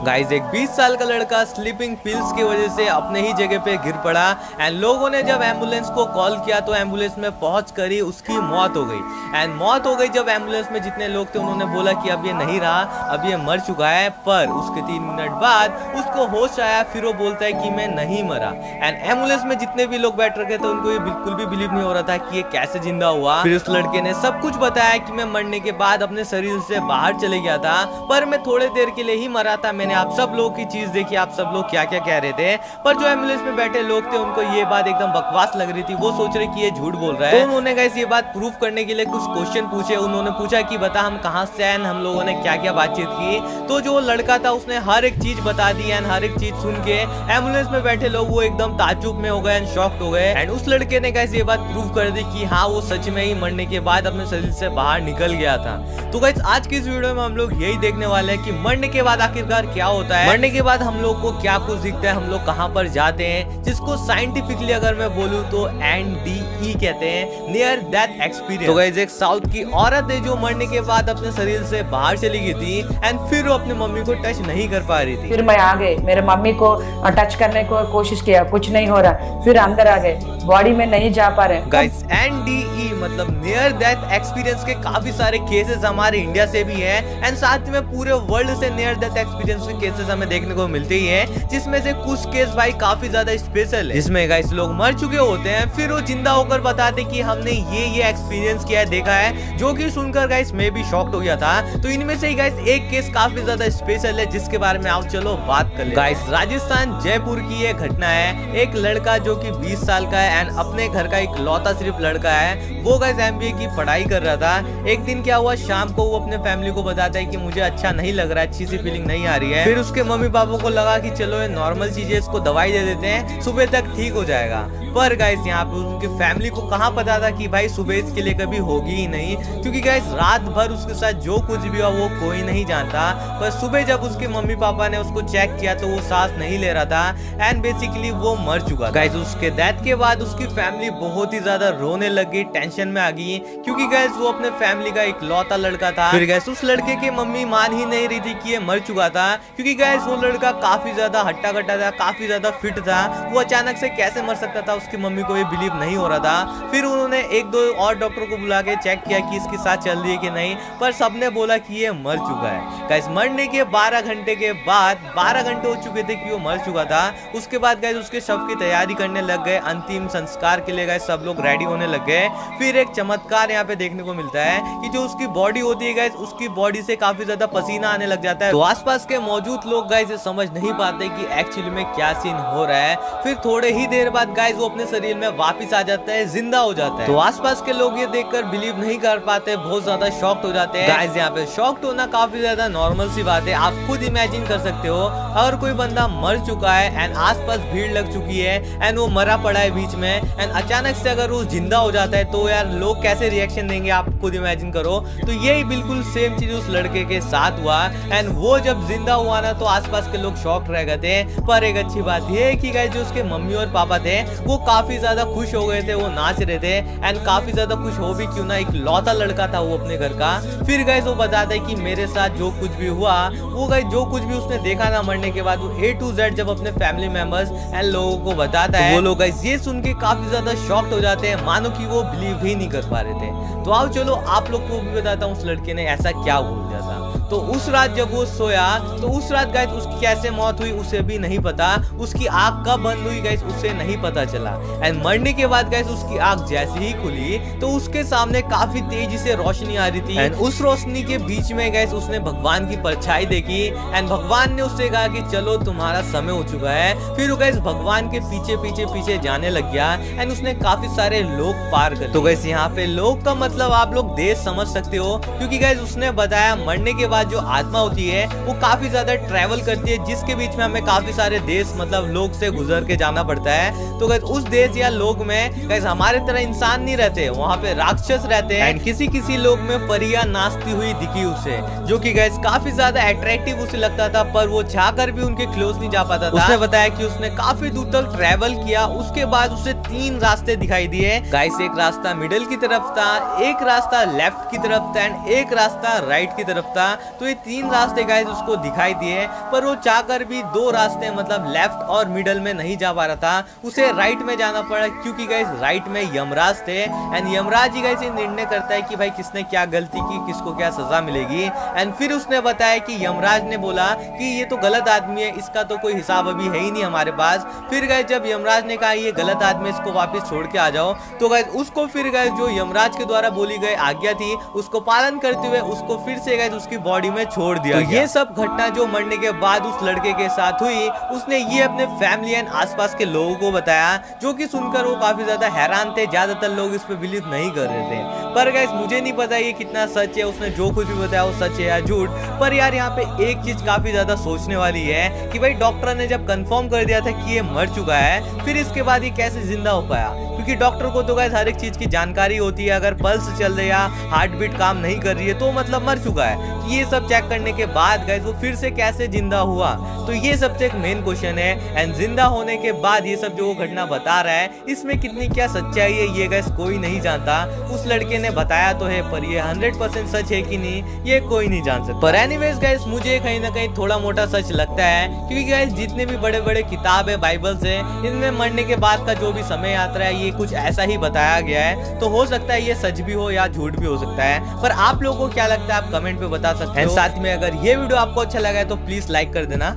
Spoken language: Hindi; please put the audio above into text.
गाइस एक 20 साल का लड़का स्लीपिंग पिल्स की वजह से अपने ही जगह पे गिर पड़ा एंड लोगों ने जब एम्बुलेंस को कॉल किया तो एम्बुलेंस में पहुंच कर ही उसकी मौत हो गई। एंड मौत हो गई जब एम्बुलेंस में जितने लोग थे उन्होंने बोला कि अब ये नहीं रहा, अब ये मर चुका है। पर उसके 3 मिनट बाद उसको होश आया, फिर वो बोलता है कि मैं नहीं मरा। एंड एम्बुलेंस में जितने भी लोग बैठ रखे थे उनको ये बिल्कुल भी बिलीव नहीं हो रहा था कि ये कैसे जिंदा हुआ। फिर उस लड़के ने सब कुछ बताया कि मैं मरने के बाद अपने शरीर से बाहर चले गया था, पर मैं थोड़े देर के लिए ही मरा था। मैंने आप सब लोगों की चीज देखी, आप सब लोग क्या क्या कह रहे थे, पर जो एम्बुलेंस में बैठे लोग थे उनको ये बात एकदम बकवास लग रही थी। वो सोच रहे कि ये झूठ बोल रहा है। तो उन्होंने गाइस ये बात प्रूफ करने के लिए कुछ क्वेश्चन पूछे। उन्होंने पूछा कि बता हम कहां से आए, हम लोगों ने क्या क्या बातचीत की। तो जो लड़का था उसने हर एक चीज बता दी एंड हर एक चीज सुन के एम्बुलेंस में बैठे लोग वो एकदम ताज्जुब में हो गए एंड शॉक्ड हो गए। एंड उस लड़के ने गाइस ये बात प्रूफ कर दी कि हाँ वो सच में ही मरने के बाद अपने शरीर से बाहर निकल गया था। तो गाइस आज की इस वीडियो में हम लोग यही देखने वाले हैं कि मरने के बाद आखिरकार क्या होता है, मरने के बाद हम लोग को क्या कुछ दिखता है, हम लोग कहां पर जाते हैं, जिसको साइंटिफिकली अगर मैं बोलूं तो NDE कहते हैं, नियर डेथ एक्सपीरियंस। तो गाइस एक साउथ की औरत है जो मरने के बाद अपने शरीर से बाहर चली गई थी एंड फिर वो अपने मम्मी को टच नहीं कर पा रही थी। फिर मैं आ गई, मेरे मम्मी को टच करने को कोशिश किया, कुछ नहीं हो रहा, फिर अंदर आ गए, बॉडी में नहीं जा पा रहे। गाइस NDE मतलब नियर डेथ एक्सपीरियंस के काफी सारे केसेस हमारे इंडिया से भी है एंड साथ में पूरे वर्ल्ड से नियर डेथ एक्सपीरियंस के केसेस हमें देखने को मिलते ही है, जिसमें से कुछ केस भाई काफी ज्यादा स्पेशल है, जिसमें गाइस लोग मर चुके होते हैं फिर वो जिंदा होकर बताते कि हमने ये एक्सपीरियंस किया है, देखा है, जो कि सुनकर गाइस मैं भी शॉक्ड हो गया था। तो इनमें से ही गाइस एक केस काफी ज्यादा स्पेशल है जिसके बारे में आओ चलो बात कर ले। गाइस राजस्थान जयपुर की ये घटना है। एक लड़का जो कि 20 साल का है एंड अपने घर का एक लौता सिर्फ लड़का है, वो गाइस MBA की पढ़ाई कर रहा था। एक दिन क्या हुआ, शाम को वो अपने फैमिली को बताता है कि मुझे अच्छा नहीं लग रहा है, अच्छी सी फीलिंग नहीं आ रही है। फिर उसके मम्मी पापा को लगा कि चलो ये नॉर्मल चीज है, इसको दवाई दे देते हैं, सुबह तक ठीक हो जाएगा। पर गाइस यहाँ पे उनकी फैमिली को कहाँ पता था कि भाई सुबह इसके लिए कभी होगी ही नहीं, क्योंकि गाइस रात भर उसके साथ जो कुछ भी हुआ वो कोई नहीं जानता। पर सुबह जब उसके मम्मी पापा ने उसको चेक किया तो वो सांस नहीं ले रहा था एंड बेसिकली वो मर चुका। गाइस उसके डेथ के बाद उसकी फैमिली बहुत ही ज्यादा रोने लगी, टेंशन में आ गई, क्योंकि गाइस वो अपने फैमिली का एक लौता लड़का था। फिर गाइस उस लड़के की मम्मी मान ही नहीं रही थी कि ये मर चुका था, क्योंकि गाइस वो लड़का काफी ज्यादा हट्टा कट्टा था, काफी ज्यादा फिट था, वो अचानक से कैसे मर सकता था, उसकी मम्मी को ये बिलीव नहीं हो रहा था। फिर उन्होंने 1-2 और डॉक्टर को बुला के चेक किया कि इसकी सांस चल रही है कि नहीं, पर सबने बोला कि ये मर चुका है। गाइस मरने के 12 घंटे के बाद, 12 घंटे हो चुके थे कि वो मर चुका था। उसके बाद गाइस उसके शव की तैयारी करने लग गए, अंतिम संस्कार के लिए गाइस सब लोग रेडी होने लग गए। फिर एक चमत्कार यहाँ पे देखने को मिलता है कि जो उसकी बॉडी होती है गाइस, उसकी बॉडी से काफी ज्यादा पसीना आने लग जाता है। तो आसपास के मौजूद लोग गाइस ये समझ नहीं पाते कि एक्चुअली में क्या सीन हो रहा है। फिर थोड़े ही देर बाद गाइस वो अपने शरीर में वापस आ जाता है, जिंदा हो जाता है। तो आसपास के लोग ये देखकर बिलीव नहीं कर पाते, बहुत ज्यादा शॉक्ड हो जाते हैं। गाइस यहाँ पे शॉक्ड होना काफी ज्यादा नॉर्मल सी बात है। आप खुद इमेजिन कर सकते हो अगर कोई बंदा मर चुका है एंड आसपास भीड़ लग चुकी है एंड वो मरा पड़ा है बीच में एंड अचानक से अगर वो जिंदा हो जाता है तो यार लोग कैसे रिएक्शन देंगे, आप खुद इमेजिन करो। तो यही बिल्कुल सेम चीज उस लड़के के साथ हुआ एंड वो जब जिंदा हुआ ना तो आसपास के लोग शॉक्ड रह गए थे। पर एक अच्छी बात ये है कि गाइस जो उसके मम्मी और पापा थे वो काफी ज्यादा खुश हो गए थे, वो नाच रहे थे एंड काफी ज्यादा खुश हो भी क्यों ना, एक लौता लड़का था वो अपने घर का। फिर गाइस वो बताता है कि मेरे साथ जो कुछ भी हुआ, वो गाइस जो कुछ भी उसने देखा ना मरने के बाद, वो A to Z जब अपने फैमिली मेंबर्स एंड लोगों को बताता है, वो लोग गाइस ये सुन के काफी ज्यादा शॉक्ड हो जाते हैं, मानो कि वो बिलीव ही नहीं कर पा रहे थे। तो आओ चलो आप लोग को भी बताता हूँ उस लड़के ने ऐसा क्या बोल दिया था। तो उस रात जब वो सोया तो उस रात गाइस उसकी कैसे मौत हुई उसे भी नहीं पता, उसकी आंख कब बंद हुई गाइस उसे नहीं पता चला। एंड मरने के बाद गाइस उसकी आंख जैसे ही खुली तो उसके सामने काफी तेजी से रोशनी आ रही थी एंड उस रोशनी के बीच में गाइस उसने भगवान की परछाई देखी एंड भगवान ने उससे कहा कि चलो तुम्हारा समय हो चुका है। फिर वो गाइस भगवान के पीछे पीछे पीछे जाने लग गया एंड उसने काफी सारे लोग पार कर। तो गाइस यहाँ पे लोग का मतलब आप लोग देश समझ सकते हो, क्योंकि गाइस उसने बताया मरने के बाद जो आत्मा होती है वो काफी ज्यादा ट्रैवल करती है, जिसके बीच में हमें काफी सारे देश मतलब लोग से गुजर के जाना पड़ता है। तो गाइस उस देश या लोग में गाइस हमारे तरह इंसान नहीं रहते, वहाँ पे राक्षस रहते हैं एंड किसी किसी लोग में परियां नाचती हुई दिखी उसे, जो कि गाइस काफी ज्यादा अट्रैक्टिव उसे लगता था, पर वो चाहकर भी उनके क्लोज नहीं जा पाता था। उसने बताया कि उसने काफी दूर तक ट्रैवल किया, उसके बाद उसे 3 रास्ते दिखाई दिए गाइस। एक रास्ता मिडिल की तरफ था, एक रास्ता लेफ्ट की तरफ था एंड एक रास्ता राइट की तरफ था। तो ये 3 रास्ते गाइस उसको दिखाई दिए, पर वो चाहकर भी 2 रास्ते मतलब लेफ्ट और मिडल में नहीं जा पा रहा था, उसे राइट में जाना पड़ा क्योंकि गाइस राइट में यमराज थे एंड यमराज ही गाइस ये निर्णय करता है कि भाई किसने क्या गलती की, किसको क्या सजा मिलेगी। एंड फिर उसने बताया कि यमराज ने बोला कि ये तो गलत आदमी है, इसका तो कोई हिसाब अभी है ही नहीं हमारे पास। फिर गाइस जब यमराज ने कहा ये गलत आदमी, इसको वापस छोड़ के आ जाओ, तो गाइस उसको फिर गाइस जो यमराज के द्वारा बोली गई आज्ञा थी उसको पालन करते हुए उसको फिर से गाइस उसकी बॉडी में छोड़ दिया। तो ये सब घटना जो मरने के बाद उस लड़के के साथ हुई, उसने ये अपने फैमिली एंड आसपास के लोगों को बताया, जो कि सुनकर वो काफी ज्यादा हैरान थे। ज्यादातर लोग इस पे बिलीव नहीं कर रहे थे, पर गाइस मुझे नहीं पता ये कितना सच है, उसने जो कुछ भी बताया वो सच है या झूठ। पर यार यहाँ पे एक चीज काफी ज्यादा सोचने वाली है कि भाई डॉक्टर ने जब कंफर्म कर दिया था कि ये मर चुका है, फिर इसके बाद ये कैसे जिंदा हो पाया? क्योंकि डॉक्टर को तो गाइस हर एक चीज की जानकारी होती है, अगर पल्स चल रही है या हार्ट बीट काम नहीं कर रही है तो मतलब मर चुका है। ये सब चेक करने के बाद गाइस वो फिर से कैसे जिंदा हुआ? तो ये सबसे एक मेन क्वेश्चन है। एंड जिंदा होने के बाद ये सब जो वो घटना बता रहा है, इसमें कितनी क्या सच्चाई है ये गाइस कोई नहीं जानता। उस लड़के ने बताया तो है, पर ये 100% सच है कि नहीं ये कोई नहीं जान सकता। पर एनीवेज गाइस मुझे कहीं ना कहीं थोड़ा मोटा सच लगता है, क्योंकि गाइस जितने भी बड़े बड़े किताब है, बाइबल्स है, इनमें मरने के बाद का जो भी समय यात्रा है ये कुछ ऐसा ही बताया गया है। तो हो सकता है ये सच भी हो या झूठ भी हो सकता है, पर आप लोगों को क्या लगता है आप कमेंट पे बता सकते हो। साथ में अगर ये वीडियो आपको अच्छा लगा है तो प्लीज लाइक कर देना।